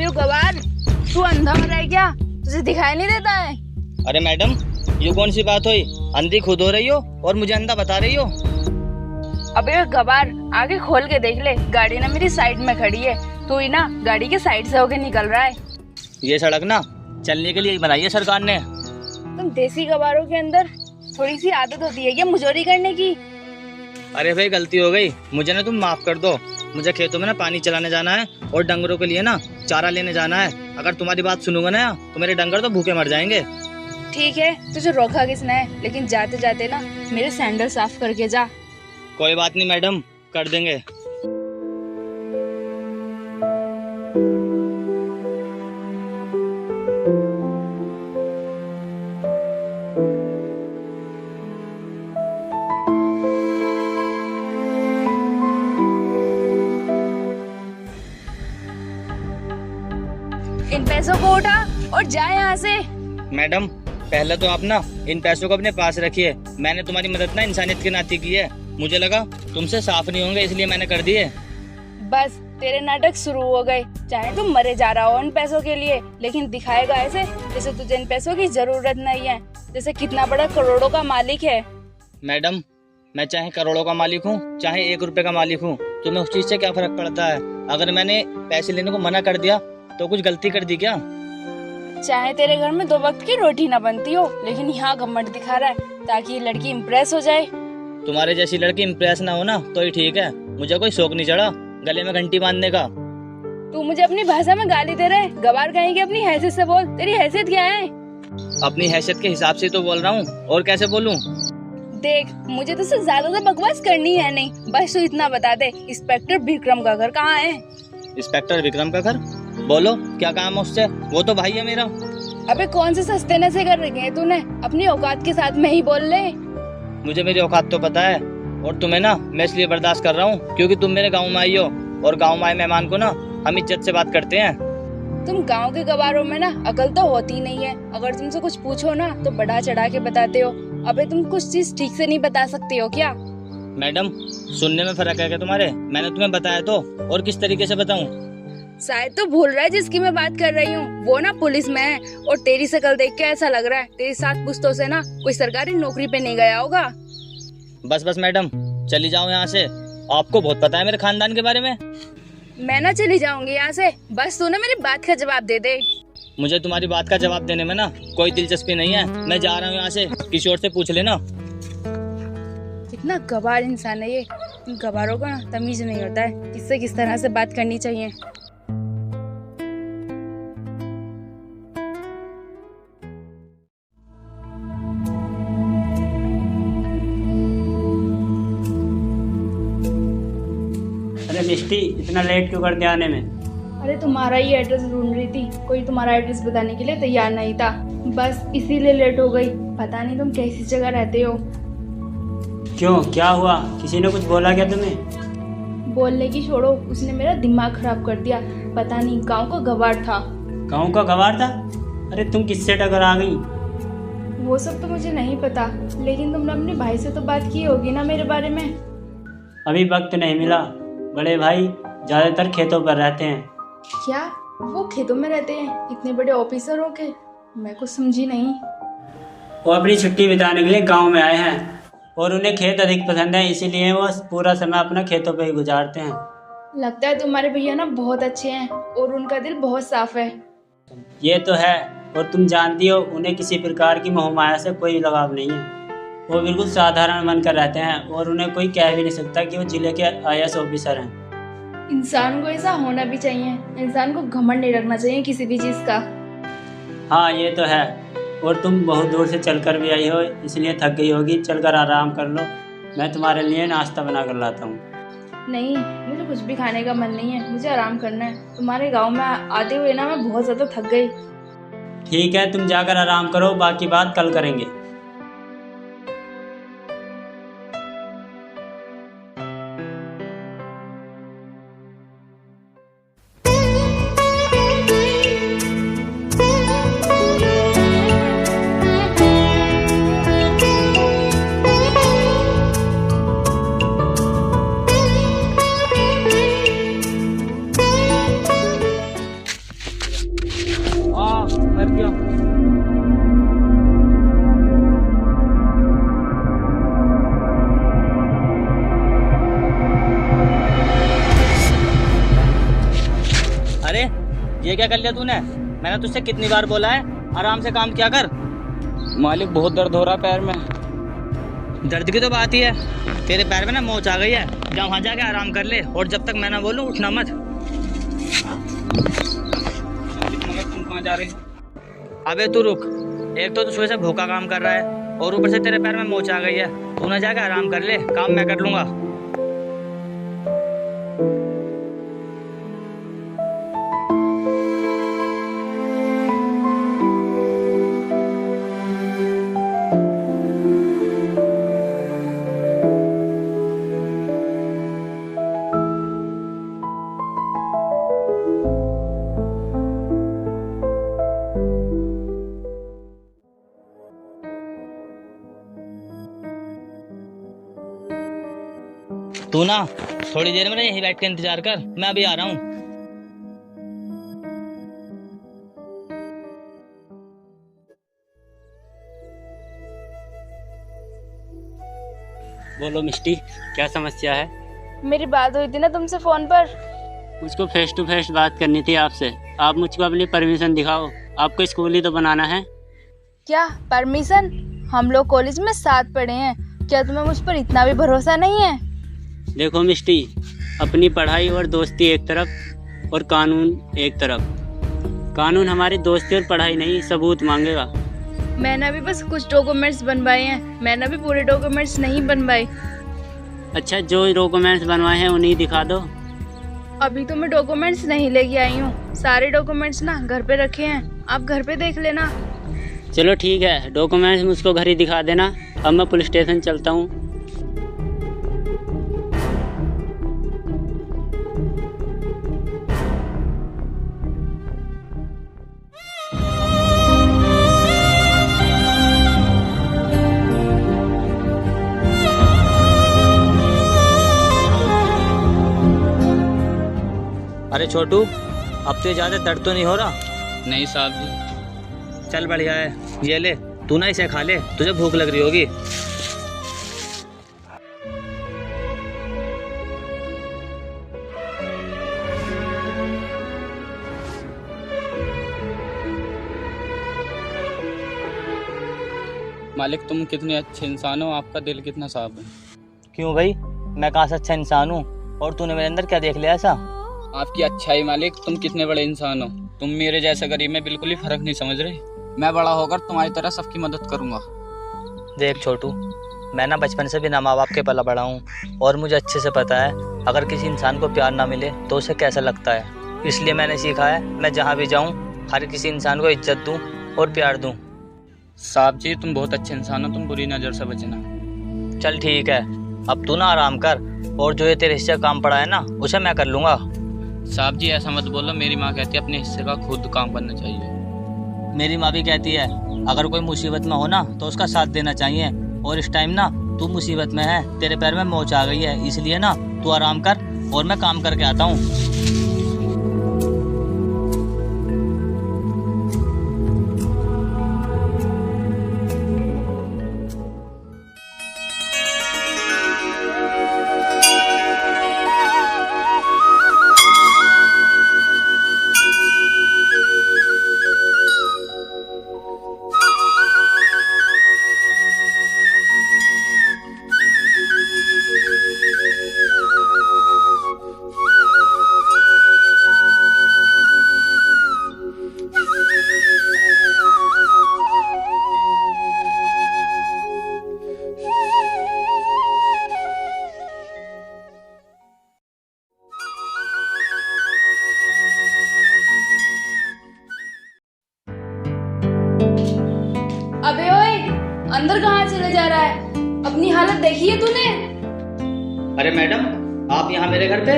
अबे ओ गवार, तू अंधा हो रहा है क्या? तुझे दिखाई नहीं देता है? अरे मैडम, ये कौन सी बात हुई? अंधी खुद हो रही हो और मुझे अंधा बता रही हो? अबे ओ गवार, आगे खोल के देख ले, गाड़ी ना मेरी साइड में खड़ी है, तू ही ना गाड़ी के साइड से होके निकल रहा है। ये सड़क ना चलने के लिए बनाई है सरकार ने। तुम देसी गवारों के अंदर थोड़ी सी आदत होती है क्या मुजोरी करने की? अरे भाई गलती हो गई, मुझे ना तुम माफ कर दो। मुझे खेतों में ना पानी चलाने जाना है और डंगरों के लिए ना चारा लेने जाना है। अगर तुम्हारी बात सुनूंगा ना तो मेरे डंगर तो भूखे मर जाएंगे। ठीक है, तुझे रोका किसने है? लेकिन जाते जाते ना मेरे सैंडल साफ करके जा। कोई बात नहीं मैडम, कर देंगे। इन पैसों को उठा और जा यहाँ से। मैडम पहले तो आप ना इन पैसों को अपने पास रखिए। मैंने तुम्हारी मदद ना इंसानियत के नाते की है। मुझे लगा तुमसे साफ नहीं होंगे इसलिए मैंने कर दिए। बस तेरे नाटक शुरू हो गए। चाहे तुम मरे जा रहा हो इन पैसों के लिए, लेकिन दिखाएगा ऐसे जैसे तुझे इन पैसों की जरूरत नहीं है, जैसे कितना बड़ा करोड़ों का मालिक है। मैडम मैं चाहे करोड़ों का मालिक हूँ चाहे 1 रुपए का मालिक हूँ, तुम्हें उस चीज से क्या फर्क पड़ता है? अगर मैंने पैसे लेने को मना कर दिया तो कुछ गलती कर दी क्या? चाहे तेरे घर में 2 वक्त की रोटी ना बनती हो, लेकिन यहाँ घमंड दिखा रहा है ताकि ये लड़की इम्प्रेस हो जाए। तुम्हारे जैसी लड़की इम्प्रेस ना हो ना तो ही ठीक है। मुझे कोई शौक नहीं चढ़ा गले में घंटी बांधने का। तू मुझे अपनी भाषा में गाली दे रहा है? गवार कहेंगे अपनी हैसियत से बोल। तेरी हैसियत क्या है? अपनी हैसियत के हिसाब से तो बोल रहा हूँ, और कैसे बोलूँ? देख, मुझे तुझसे ज्यादा तो बकवास करनी है नहीं, बस तू इतना बता दे, इंस्पेक्टर विक्रम का घर कहाँ है? इंस्पेक्टर विक्रम का घर? बोलो क्या काम है उससे? वो तो भाई है मेरा। अबे कौन से सस्ते नशे कर रखे हैं तूने? अपनी औकात के साथ में ही बोल ले। मुझे मेरी औकात तो पता है, और तुम्हें ना मैं इसलिए बर्दाश्त कर रहा हूँ क्योंकि तुम मेरे गाँव में आई हो, और गाँव में आए मेहमान को ना हम इज्जत से बात करते हैं। तुम गांव के गवारों में ना अकल तो होती नहीं है। अगर तुमसे कुछ पूछो ना तो बढ़ा चढ़ा के बताते हो। अबे तुम कुछ चीज ठीक से नहीं बता सकते हो क्या? मैडम सुनने में फर्क है क्या तुम्हारे? मैंने तुम्हें बताया तो, और किस तरीके से बताऊं? शायद तो भूल रहा है जिसकी मैं बात कर रही हूँ, वो ना पुलिस में है, और तेरी शक्ल देख के ऐसा लग रहा है तेरी 7 पुश्तों से ना कोई सरकारी नौकरी पे नहीं गया होगा। बस बस मैडम चली जाओ यहाँ से, आपको बहुत पता है मेरे खानदान के बारे में। मैं ना चली जाऊंगी यहाँ से, बस तू ना मेरी बात का जवाब दे दे। मुझे तुम्हारी बात का जवाब देने में ना कोई दिलचस्पी नहीं है। मैं जा रहा हूँ यहाँ से, किसी और से पूछ लेना। इतना गवार इंसान है ये, इन गवारों का ना तमीज नहीं होता है किससे किस तरह से बात करनी चाहिए। अरे मिष्टी, इतना लेट क्यों कर दिया आने में? अरे तुम्हारा ही एड्रेस ढूंढ रही थी, कोई तुम्हारा एड्रेस बताने के लिए तैयार नहीं था, बस इसीलिए लेट हो गई। पता नहीं तुम कैसी जगह रहते हो। क्यों, क्या हुआ? किसी ने कुछ बोला क्या तुम्हें? बोलने की छोड़ो, उसने मेरा दिमाग खराब कर दिया। पता नहीं गांव का गवार था। गाँव का गवार था? अरे तुम किससे टकरा गई? वो सब तो मुझे नहीं पता, लेकिन तुमने अपने भाई से तो बात की होगी ना मेरे बारे में। अभी वक्त नहीं मिला, बड़े भाई ज़्यादातर खेतों पर रहते हैं। क्या वो खेतों में रहते हैं इतने बड़े ऑफिसर होके? मैं कुछ समझी नहीं। वो अपनी छुट्टी बिताने के लिए गांव में आए हैं, और उन्हें खेत अधिक पसंद है, इसीलिए वो पूरा समय अपना खेतों पर ही गुजारते हैं। लगता है तुम्हारे भैया ना बहुत अच्छे हैं और उनका दिल बहुत साफ है। ये तो है, और तुम जानती हो उन्हें किसी प्रकार की मोहमाया से कोई लगाव नहीं है। वो बिल्कुल साधारण बनकर रहते हैं, और उन्हें कोई कह भी नहीं सकता कि वो जिले के IAS ऑफिसर हैं। इंसान को ऐसा होना भी चाहिए, इंसान को घमंड नहीं रखना चाहिए किसी भी चीज़ का। हाँ ये तो है, और तुम बहुत दूर से चलकर भी आई हो इसलिए थक गई होगी। चलकर आराम कर लो, मैं तुम्हारे लिए नाश्ता बना कर लाता हूँ। नहीं, मुझे कुछ भी खाने का मन नहीं है, मुझे आराम करना है। तुम्हारे गांव में आते हुए ना मैं बहुत ज़्यादा थक गई। ठीक है, तुम जाकर आराम करो, बाकी बात कल करेंगे। ये क्या कर लिया तूने? मैंने तुझसे कितनी बार बोला है आराम से काम किया कर। मालिक बहुत दर्द हो रहा है पैर में। दर्द की तो बात ही है, तेरे पैर में ना मोच आ गई है। जा वहाँ जाके आराम कर ले, और जब तक मैं ना बोलूँ उठना मत। मगर तुम कहाँ जा रहे हो? अबे तू रुक, एक तो तू सुबह से भूखा काम कर रहा है और ऊपर से तेरे पैर में मोच आ गई है। तू ना जाके आराम कर ले, काम मैं कर लूँगा। तू ना थोड़ी देर में ना यहीं बैठ के इंतजार कर, मैं अभी आ रहा हूँ। बोलो मिष्टी, क्या समस्या है? मेरी बात हुई थी ना तुमसे फोन पर। मुझको फेस टू फेस बात करनी थी आपसे। आप मुझको अपनी परमिशन दिखाओ, आपको स्कूल ही तो बनाना है। क्या परमिशन? हम लोग कॉलेज में साथ पढ़े हैं, क्या तुम्हें मुझ पर इतना भी भरोसा नहीं है? देखो मिष्टी, अपनी पढ़ाई और दोस्ती एक तरफ और कानून एक तरफ। कानून हमारी दोस्ती और पढ़ाई नहीं, सबूत मांगेगा। मैंने भी बस कुछ डॉक्यूमेंट्स बनवाए हैं, मैंने भी पूरे डॉक्यूमेंट्स नहीं बनवाए। अच्छा, जो डॉक्यूमेंट्स बनवाए हैं उन्हीं दिखा दो। अभी तो मैं डॉक्यूमेंट्स नहीं लेके आई हूँ, सारे डॉक्यूमेंट्स ना घर पे रखे हैं, आप घर पे देख लेना। चलो ठीक है, डॉक्यूमेंट्स मुझको घर ही दिखा देना। अब मैं पुलिस स्टेशन चलता हूँ। अरे छोटू, अब तो ज़्यादा दर्द तो नहीं हो रहा? नहीं साहब जी। चल बढ़िया है, ये ले, तू ना इसे खा ले, तुझे भूख लग रही होगी। मालिक तुम कितने अच्छे इंसान हो, आपका दिल कितना साफ है। क्यों भाई, मैं कहाँ से अच्छा इंसान हूँ? और तूने मेरे अंदर क्या देख लिया ऐसा? आपकी अच्छाई मालिक, तुम कितने बड़े इंसान हो। तुम मेरे जैसा गरीब में बिल्कुल ही फर्क नहीं समझ रहे। मैं बड़ा होकर तुम्हारी तरह सबकी मदद करूंगा। देख छोटू, मैं ना बचपन से बिना माँ बाप के पला बड़ा हूँ, और मुझे अच्छे से पता है अगर किसी इंसान को प्यार ना मिले तो उसे कैसा लगता है। इसलिए मैंने सीखा है मैं जहाँ भी जाऊँ हर किसी इंसान को इज्जत दूँ और प्यार दूँ। साहब जी, तुम बहुत अच्छे इंसान हो, तुम बुरी नज़र से बचना। चल ठीक है, अब तू ना आराम कर, और जो ये तेरे हिस्से का काम पड़ा है ना उसे मैं कर लूँगा। साहब जी ऐसा मत बोलो, मेरी माँ कहती है अपने हिस्से का खुद काम करना चाहिए। मेरी माँ भी कहती है अगर कोई मुसीबत में हो ना तो उसका साथ देना चाहिए, और इस टाइम ना तू मुसीबत में है, तेरे पैर में मोच आ गई है, इसलिए ना तू आराम कर और मैं काम करके आता हूँ। अबे ओए, अंदर कहाँ चले जा रहा है? अपनी हालत देखी है तूने? अरे मैडम, आप यहाँ मेरे घर पे?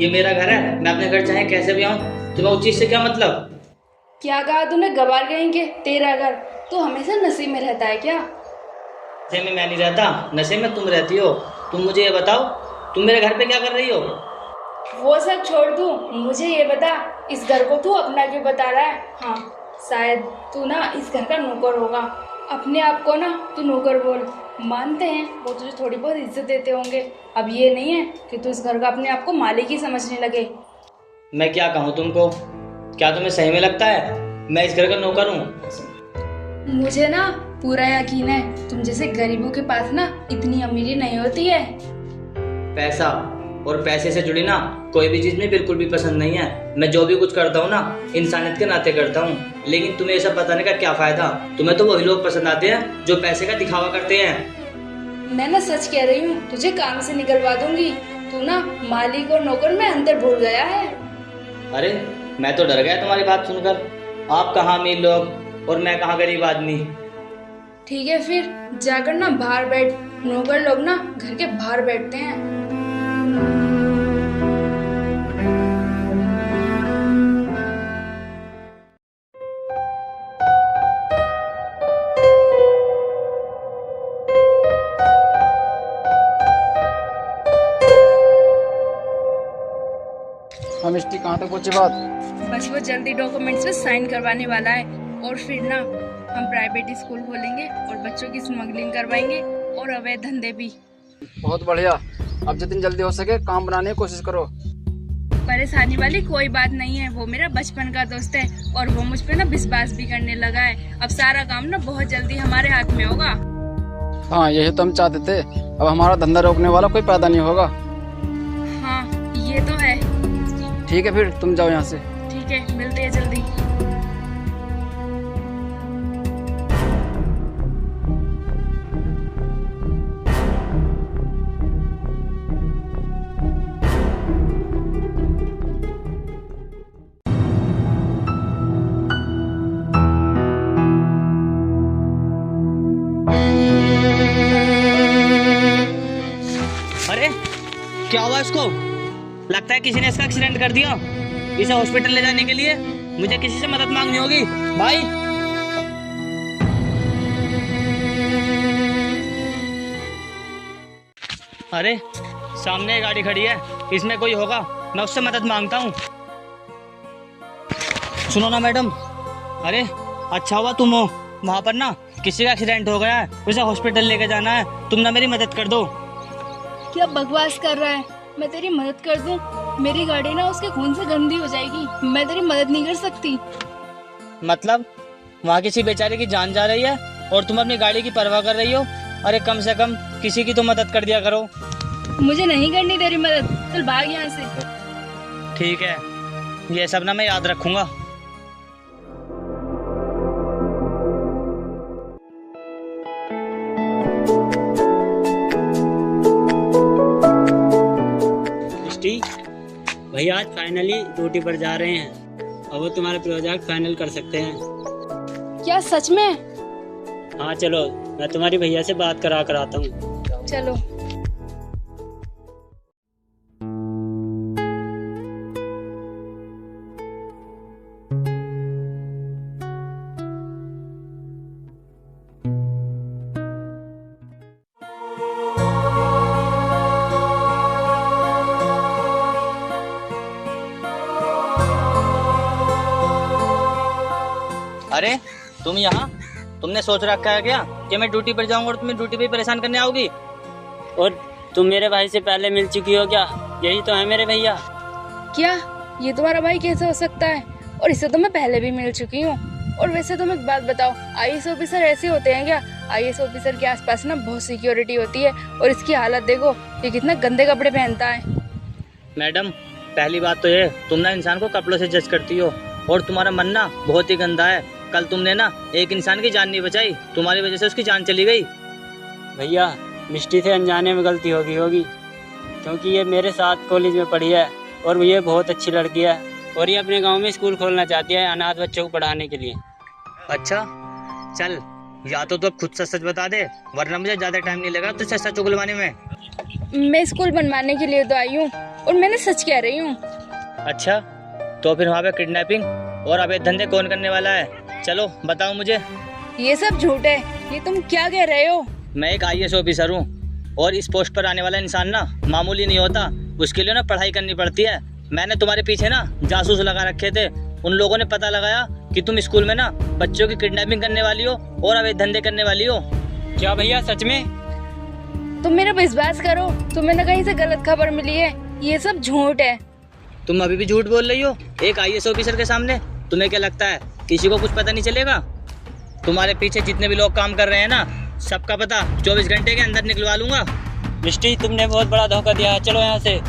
ये मेरा घर है, मैं अपने घर चाहे कैसे भी आऊँ, तुम्हें उस चीज से क्या मतलब? क्या कहा तूने? गवार कहेंगे तेरा घर तो हमेशा नशे में रहता है क्या? नशे में मैं नहीं रहता, नशे में तुम रहती हो। तुम मुझे ये बताओ, तुम मेरे घर पे क्या कर रही हो? वो सब छोड़ तू, मुझे ये बता, इस घर को तू अपना क्यों बता रहा है? हाँ, शायद तू ना इस घर का नौकर होगा। अपने आप को ना तू नौकर बोल, मानते हैं वो तुझे थोड़ी बहुत इज्जत देते होंगे। अब ये नहीं है कि तू इस घर का अपने आप को मालिक ही समझने लगे। मैं क्या कहूँ तुमको, क्या तुम्हें सही में लगता है मैं इस घर का नौकर हूँ? मुझे ना पूरा यकीन है तुम जैसे गरीबों के पास ना इतनी अमीरी नहीं होती है। पैसा और पैसे से जुड़ी ना कोई भी चीज में बिल्कुल भी पसंद नहीं है। मैं जो भी कुछ करता हूँ ना इंसानियत के नाते करता हूँ, लेकिन तुम्हें ये सब बताने का क्या फायदा? तुम्हें तो वही लोग पसंद आते हैं जो पैसे का दिखावा करते हैं। मैं ना सच कह रही हूँ, तुझे काम से निकलवा दूंगी। तू ना मालिक और नौकर में अंतर भूल गया है। अरे मैं तो डर गया तुम्हारी बात सुनकर। आप कहाँ अमीर लोग और मैं कहाँ गरीब आदमी। ठीक है फिर जाकर ना बाहर बैठ, नौकर लोग ना घर के बाहर बैठते हैं। हम मिष्टी कहाँ तक पहुँचे बात? बस वो जल्दी डॉक्यूमेंट्स पे साइन करवाने वाला है और फिर ना हम प्राइवेट स्कूल खोलेंगे और बच्चों की स्मगलिंग करवाएंगे और अवैध धंधे भी। बहुत बढ़िया। अब जितनी जल्दी हो सके काम बनाने की कोशिश करो। परेशानी वाली कोई बात नहीं है, वो मेरा बचपन का दोस्त है और वो मुझ पे ना विश्वास भी करने लगा है। अब सारा काम ना बहुत जल्दी हमारे हाथ में होगा। हाँ यही तो हम चाहते थे। अब हमारा धंधा रोकने वाला कोई पैदा नहीं होगा। हाँ ये तो है। ठीक है फिर तुम जाओ यहाँ से। ठीक है मिलते हैं जल्दी। अरे क्या हुआ इसको? लगता है किसी ने इसका एक्सीडेंट कर दिया। इसे हॉस्पिटल ले जाने के लिए मुझे किसी से मदद मांगनी होगी। भाई अरे सामने एक गाड़ी खड़ी है, इसमें कोई होगा, मैं उससे मदद मांगता हूँ। सुनो ना मैडम, अरे अच्छा हुआ तुम हो। वहाँ पर ना किसी का एक्सीडेंट हो गया है, उसे हॉस्पिटल लेके जाना है। तुम ना मेरी मदद कर दो। क्या बकवास कर रहा है? मैं तेरी मदद कर दूं? मेरी गाड़ी ना उसके खून से गंदी हो जाएगी, मैं तेरी मदद नहीं कर सकती। मतलब वहाँ किसी बेचारे की जान जा रही है और तुम अपनी गाड़ी की परवाह कर रही हो? अरे कम से कम किसी की तो मदद कर दिया करो। मुझे नहीं करनी तेरी मदद, चल भाग यहाँ से। ठीक है, ये सब ना मैं याद रखूंगा। भैया आज फाइनली ड्यूटी पर जा रहे हैं और वो तुम्हारा प्रोजेक्ट फाइनल कर सकते हैं। क्या सच में? हाँ चलो मैं तुम्हारी भैया से बात करा कर आता हूँ। चलो। अरे तुम यहाँ, तुमने सोच रखा है क्या कि मैं ड्यूटी पर जाऊंगा और तुम्हें ड्यूटी पे परेशान करने आओगी? और तुम मेरे भाई से पहले मिल चुकी हो क्या? यही तो है मेरे भैया। क्या ये तुम्हारा भाई कैसे हो सकता है? और इससे तो मैं पहले भी मिल चुकी हूँ। और वैसे तुम एक बात बताओ, आईएएस ऑफिसर ऐसे होते हैं क्या? आईएएस ऑफिसर के आसपास ना बहुत सिक्योरिटी होती है और इसकी हालत देखो, ये कितना गंदे कपड़े पहनता है। मैडम पहली बात तो ये, तुम ना इंसान को कपड़ों से जज करती हो और तुम्हारा मन ना बहुत ही गंदा है। कल तुमने ना एक इंसान की जान नहीं बचाई, तुम्हारी वजह से उसकी जान चली गई। भैया मिष्टी से अनजाने में गलती होगी क्योंकि ये मेरे साथ कॉलेज में पढ़ी है और ये बहुत अच्छी लड़की है और ये अपने गांव में स्कूल खोलना चाहती है अनाथ बच्चों को पढ़ाने के लिए। अच्छा चल, या तो अब खुद सच बता दे, वरना मुझे ज्यादा टाइम नहीं लगा तुझसे सच उगलवाने में। मैं स्कूल बनवाने के लिए तो आई हूँ और मैंने सच कह रही हूँ। अच्छा तो फिर वहाँ पे किडनैपिंग और अवैध धंधे कौन करने वाला है? चलो बताओ मुझे। ये सब झूठ है, ये तुम क्या कह रहे हो? मैं एक आईएएस ऑफिसर हूँ और इस पोस्ट पर आने वाला इंसान ना मामूली नहीं होता, उसके लिए ना पढ़ाई करनी पड़ती है। मैंने तुम्हारे पीछे ना जासूस लगा रखे थे, उन लोगों ने पता लगाया कि तुम स्कूल में ना बच्चों की किडनैपिंग करने वाली हो और अवैध धंधे करने वाली हो। क्या भैया सच में? तुम मेरा विश्वास करो, तुम्हें ना कहीं से गलत खबर मिली है, ये सब झूठ है। तुम अभी भी झूठ बोल रही हो एक IAS ऑफिसर के सामने। तुम्हें क्या लगता है किसी को कुछ पता नहीं चलेगा? तुम्हारे पीछे जितने भी लोग काम कर रहे हैं ना, सबका पता 24 घंटे के अंदर निकलवा लूंगा। मिस्टी, तुमने बहुत बड़ा धोखा दिया है, चलो यहाँ से।